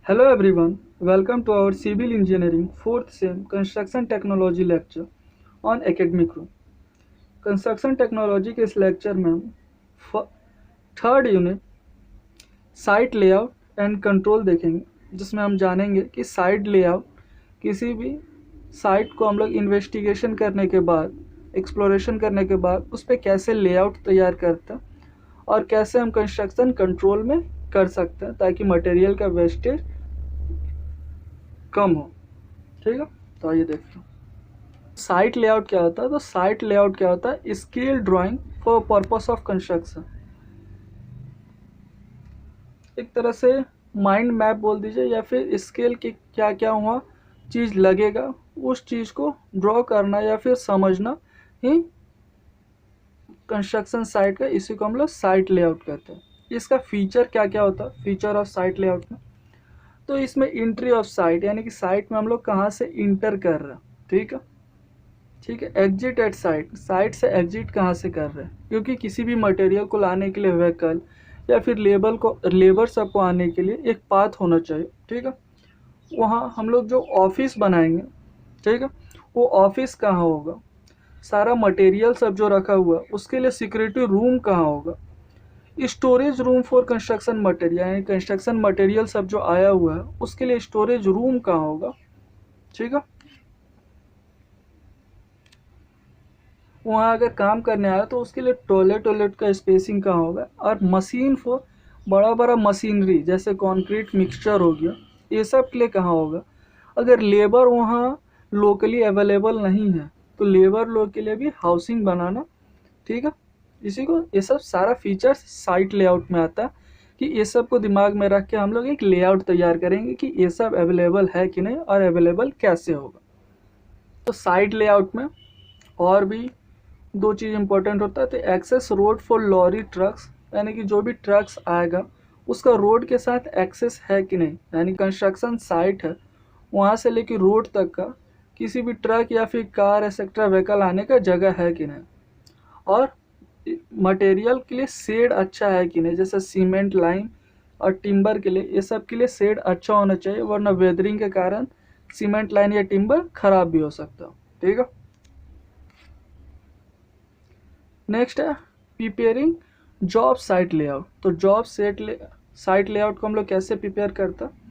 Hello everyone, welcome to our Civil Engineering 4th Sem Construction Technology lecture on Academic Room. Construction Technology के इस lecture में हम third unit site layout and control देखेंगे, जिसमें हम जानेंगे कि साइट लेआउट किसी भी साइट को हम लोग इन्वेस्टिगेशन करने के बाद, एक्सप्लोरेशन करने के बाद उस पर कैसे लेआउट तैयार करते हैं और कैसे हम कंस्ट्रक्शन कंट्रोल में कर सकते हैं ताकि मटेरियल का वेस्टेज कम हो। ठीक है, तो आइए देखते हैं साइट लेआउट क्या होता है। तो साइट लेआउट क्या होता है? Scale drawing for purpose of construction. एक तरह से माइंड मैप बोल दीजिए, या फिर स्केल की क्या क्या वहाँ चीज़ लगेगा उस चीज़ को ड्रॉ करना या फिर समझना ही कंस्ट्रक्शन साइट का, इसी को हम लोग साइट लेआउट कहते हैं। इसका फीचर क्या क्या होता है फीचर ऑफ साइट लेआउट में? तो इसमें एंट्री ऑफ साइट, यानी कि साइट में हम लोग कहाँ से इंटर कर रहे हैं। ठीक है, एग्जिट एट साइट, साइट से एग्जिट कहाँ से कर रहे हैं, क्योंकि किसी भी मटेरियल को लाने के लिए व्हीकल या फिर लेबर सबको आने के लिए एक पाथ होना चाहिए। ठीक है, वहाँ हम लोग जो ऑफिस बनाएंगे, ठीक है, वो ऑफिस कहाँ होगा, सारा मटेरियल सब जो रखा हुआ उसके लिए सिक्योरिटी रूम कहाँ होगा, storage room for construction material, यानी कंस्ट्रक्शन मटेरियल सब जो आया हुआ है उसके लिए स्टोरेज रूम कहाँ होगा। ठीक है, वहाँ अगर काम करने आया तो उसके लिए टॉयलेट का स्पेसिंग कहाँ होगा, और मशीन फॉर बड़ा बड़ा मशीनरी जैसे कंक्रीट मिक्सचर हो गया, ये सब के लिए कहाँ होगा। अगर लेबर वहाँ लोकली अवेलेबल नहीं है तो लेबर लोग के लिए भी हाउसिंग बनाना। ठीक है, इसी को ये सब सारा फीचर्स साइट लेआउट में आता है कि ये सब को दिमाग में रख के हम लोग एक लेआउट तैयार करेंगे कि ये सब अवेलेबल है कि नहीं और अवेलेबल कैसे होगा। तो साइट लेआउट में और भी दो चीज़ इंपॉर्टेंट होता है। तो access road for lorry trucks, यानी कि जो भी ट्रक्स आएगा उसका रोड के साथ एक्सेस है कि नहीं, यानी कंस्ट्रक्शन साइट है वहाँ से लेकर रोड तक का किसी भी ट्रक या फिर कार एक्सेट्रा व्हीकल आने का जगह है कि नहीं, और मटेरियल के लिए शेड अच्छा है कि नहीं, जैसे सीमेंट लाइम और टिम्बर के लिए, ये सब के लिए शेड अच्छा होना चाहिए, वरना वेदरिंग के कारण सीमेंट लाइन या टिम्बर खराब भी हो सकता है। ठीक है, नेक्स्ट है प्रिपेयरिंग जॉब साइट लेआउट। तो जॉब साइट लेआउट को हम लोग कैसे प्रिपेयर करते हैं?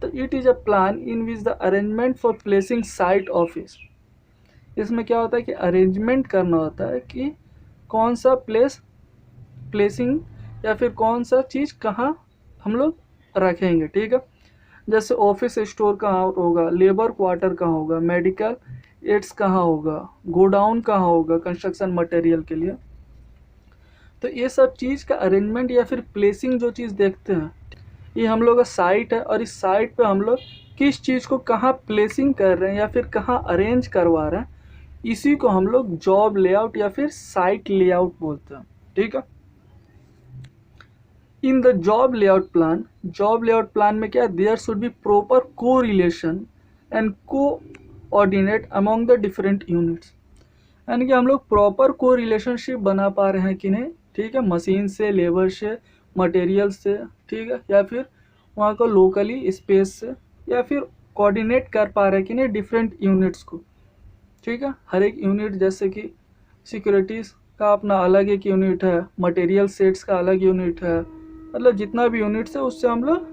तो it is a plan in which the arrangement for placing site office. इसमें क्या होता है कि अरेंजमेंट करना होता है कि कौन सा प्लेसिंग या फिर कौन सा चीज़ कहाँ हम लोग रखेंगे। ठीक है, जैसे ऑफिस स्टोर कहाँ होगा, लेबर क्वार्टर कहाँ होगा, मेडिकल एड्स कहाँ होगा, गोडाउन कहाँ होगा कंस्ट्रक्शन मटेरियल के लिए। तो ये सब चीज़ का अरेंजमेंट या फिर प्लेसिंग जो चीज़ देखते हैं, ये हम लोग का साइट है, और इस साइट पे हम लोग किस चीज़ को कहाँ प्लेसिंग कर रहे हैं या फिर कहाँ अरेंज करवा रहे हैं, इसी को हम लोग जॉब लेआउट या फिर साइट लेआउट बोलते हैं। ठीक है, in the job layout plan में क्या, देयर शुड बी प्रॉपर को relation and coordinate among the different units, यानी कि हम लोग प्रॉपर को रिलेशनशिप बना पा रहे हैं कि नहीं। ठीक है, मशीन से, लेबर से, मटेरियल से, ठीक है, या फिर वहाँ को लोकली स्पेस से, या फिर कोऑर्डिनेट कर पा रहे हैं कि नहीं डिफरेंट यूनिट्स को। ठीक है, हर एक यूनिट, जैसे कि सिक्योरिटीज़ का अपना अलग एक यूनिट है, मटेरियल सेट्स का अलग यूनिट है, मतलब जितना भी यूनिट्स है उससे हम लोग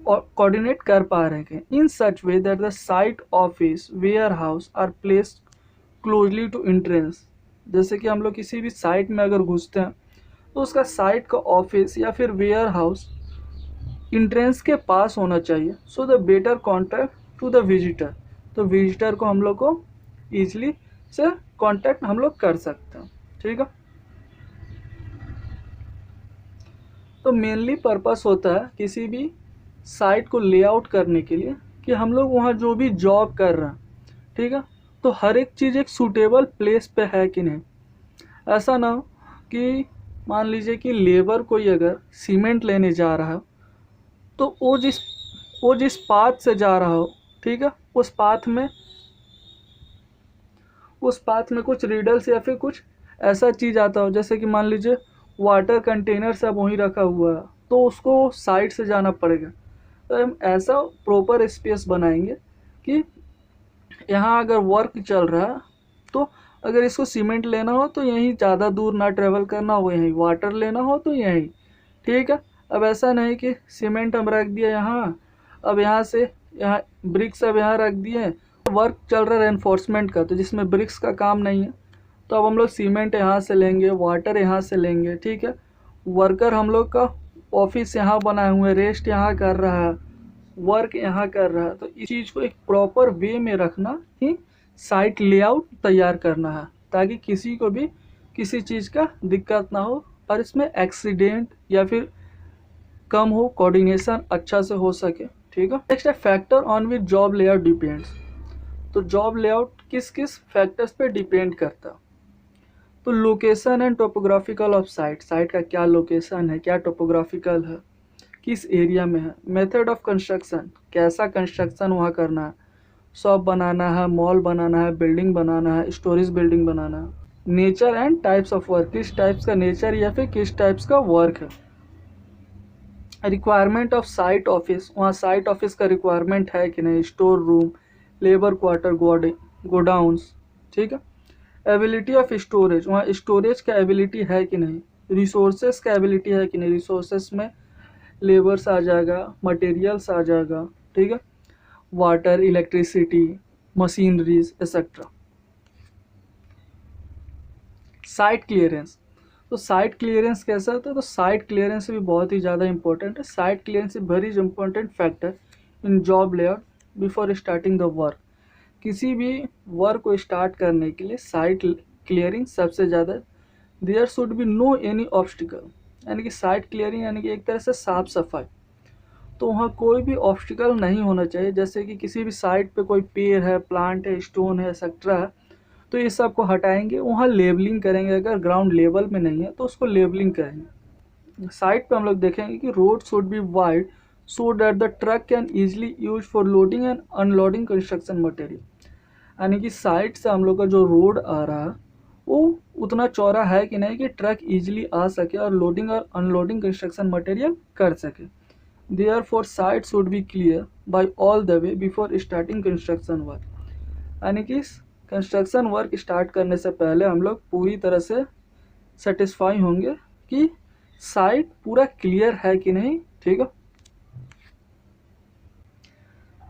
कोऑर्डिनेट कर पा रहे हैं in such way that the site office warehouse are placed closely to entrance. जैसे कि हम लोग किसी भी साइट में अगर घुसते हैं तो उसका साइट का ऑफिस या फिर वेयर हाउस इंट्रेंस के पास होना चाहिए, so the better contact to the visitor. तो विजिटर को हम लोग को ईजिली से कॉन्टैक्ट हम लोग कर सकते हैं। ठीक है, तो मेनली पर्पस होता है किसी भी साइट को लेआउट करने के लिए कि हम लोग वहाँ जो भी जॉब कर रहे हैं, ठीक है, तो हर एक चीज़ एक सूटेबल प्लेस पे है कि नहीं। ऐसा ना हो कि मान लीजिए कि लेबर कोई अगर सीमेंट लेने जा रहा है तो वो जिस पाथ से जा रहा हो, ठीक है, उस पाथ में कुछ रीडल्स या फिर कुछ ऐसा चीज़ आता हो, जैसे कि मान लीजिए वाटर कंटेनर सब वहीं रखा हुआ है तो उसको साइड से जाना पड़ेगा। तो हम ऐसा प्रॉपर स्पेस बनाएंगे कि यहाँ अगर वर्क चल रहा है तो अगर इसको सीमेंट लेना हो तो यहीं, ज़्यादा दूर ना ट्रेवल करना हो यहीं, वाटर लेना हो तो यहीं, ठीक है। अब ऐसा नहीं कि सीमेंट हम रख दिए यहाँ, अब यहाँ से यहाँ ब्रिक्स अब यहाँ रख दिए, वर्क चल रहा है रेनफोर्समेंट का, तो जिसमें ब्रिक्स का काम नहीं है, तो अब हम लोग सीमेंट यहाँ से लेंगे, वाटर यहाँ से लेंगे, ठीक है। वर्कर हम लोग का ऑफिस यहाँ बनाए हुए, रेस्ट यहाँ कर रहा है, वर्क यहाँ कर रहा है, तो इस चीज़ को एक प्रॉपर वे में रखना ही साइट लेआउट तैयार करना है, ताकि किसी को भी किसी चीज़ का दिक्कत ना हो और इसमें एक्सीडेंट या फिर कम हो, कोऑर्डिनेशन अच्छा से हो सके, ठीक है। नेक्स्ट है factor on which job layout depends. तो जॉब लेआउट किस किस फैक्टर्स पे डिपेंड करता। तो location and topographical of site, site का क्या लोकेशन है, क्या टोपोग्राफिकल है, किस एरिया में है। मेथड ऑफ कंस्ट्रक्शन, कैसा कंस्ट्रक्शन वहाँ करना है, शॉप बनाना है, मॉल बनाना है, बिल्डिंग बनाना है, स्टोरेज बिल्डिंग बनाना है। Nature and types of work, किस टाइप्स का नेचर या फिर किस टाइप्स का वर्क है। रिक्वायरमेंट ऑफ साइट ऑफिस, वहाँ साइट ऑफिस का रिक्वायरमेंट है कि नहीं, store room, labour quarter, godowns, ठीक है। एबिलिटी ऑफ स्टोरेज, वहाँ स्टोरेज का एबिलिटी है कि नहीं, रिसोर्सेज का एबिलिटी है कि नहीं, रिसोर्सेज में लेबर्स आ जाएगा, मटेरियल्स आ जाएगा, ठीक है, water, electricity, machineries etcetera. Site clearance, तो साइट क्लियरेंस कैसा होता है, तो साइट क्लियरेंस भी बहुत ही ज़्यादा इंपॉर्टेंट है। Site clearance is very important factor in job layout before starting the work. किसी भी वर्क को स्टार्ट करने के लिए साइट क्लियरिंग सबसे ज़्यादा, there should be no any obstacle, यानी कि साइट क्लियरिंग यानी कि एक तरह से साफ सफाई, तो वहाँ कोई भी ऑब्स्टिकल नहीं होना चाहिए। जैसे कि किसी भी साइट पे कोई पेड़ है, प्लांट है, स्टोन है, एक्सेट्रा है, तो ये सब को हटाएंगे, वहाँ लेबलिंग करेंगे, अगर ग्राउंड लेवल में नहीं है तो उसको लेबलिंग करेंगे। साइट पे हम लोग देखेंगे कि road should be wide so that the truck can easily use for loading and unloading construction material, यानी कि साइट से हम लोग का जो रोड आ रहा है वो उतना चौड़ा है कि नहीं कि ट्रक ईजिली आ सके और लोडिंग और अनलोडिंग कंस्ट्रक्शन मटेरियल कर सके। Therefore, site should be clear by all the way before starting construction work, यानी कि कंस्ट्रक्शन वर्क स्टार्ट करने से पहले हम लोग पूरी तरह से सेटिस्फाई होंगे कि साइट पूरा क्लियर है कि नहीं, ठीक है।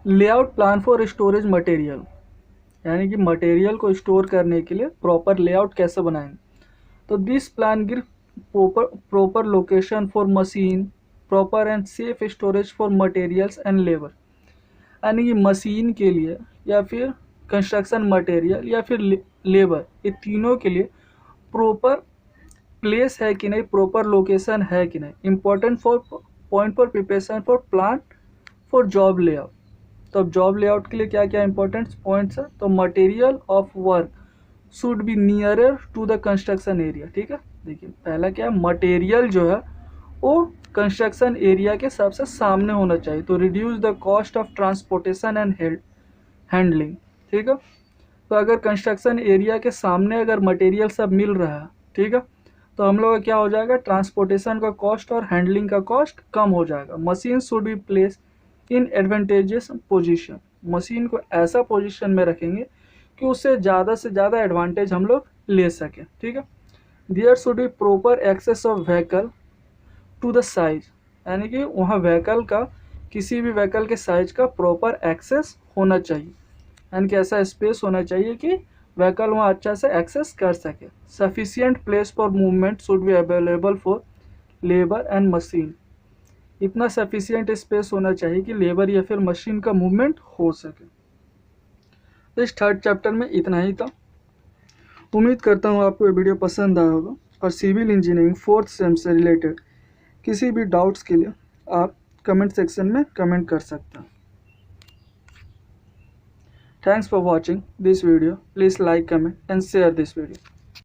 Layout plan for storage material, यानी कि मटेरियल को स्टोर करने के लिए प्रॉपर लेआउट कैसे बनाएंगे। तो this plan give proper location for machine, proper and safe storage for materials and labour, यानी कि मशीन के लिए या फिर कंस्ट्रक्शन मटेरियल या फिर लेबर, ये तीनों के लिए प्रॉपर प्लेस है कि नहीं, प्रॉपर लोकेशन है कि नहीं। Important for point for preparation for plan for job layout. तो अब जॉब लेआउट के लिए क्या क्या इंपॉर्टेंट पॉइंट्स है, तो material of work should be nearer to the construction area, ठीक है। देखिए पहला क्या है, मटेरियल जो है वो कंस्ट्रक्शन एरिया के सबसे सामने होना चाहिए, तो reduce the cost of transportation and handling, ठीक है। तो अगर कंस्ट्रक्शन एरिया के सामने अगर मटेरियल सब मिल रहा है, ठीक है, तो हम लोग का क्या हो जाएगा, ट्रांसपोर्टेशन का कॉस्ट और हैंडलिंग का कॉस्ट कम हो जाएगा। Machine should be place in advantages position, machine को ऐसा पोजीशन में रखेंगे कि उससे ज़्यादा से ज़्यादा एडवांटेज हम लोग ले सकें, ठीक है। There should be proper access of vehicle to the size, यानी कि वहाँ व्हीकल का, किसी भी व्हीकल के साइज का प्रॉपर एक्सेस होना चाहिए, यानी कि ऐसा स्पेस होना चाहिए कि व्हीकल वहाँ अच्छा से एक्सेस कर सके। Sufficient place for movement should be available for labour and machine, इतना सफिशिएंट स्पेस होना चाहिए कि लेबर या फिर मशीन का मूवमेंट हो सके। तो इस थर्ड चैप्टर में इतना ही था। उम्मीद करता हूँ आपको ये वीडियो पसंद आया होगा, और सिविल इंजीनियरिंग 4th सेम से रिलेटेड किसी भी डाउट्स के लिए आप कमेंट सेक्शन में कमेंट कर सकते हैं। Thanks for watching this video, please like, comment and share this video.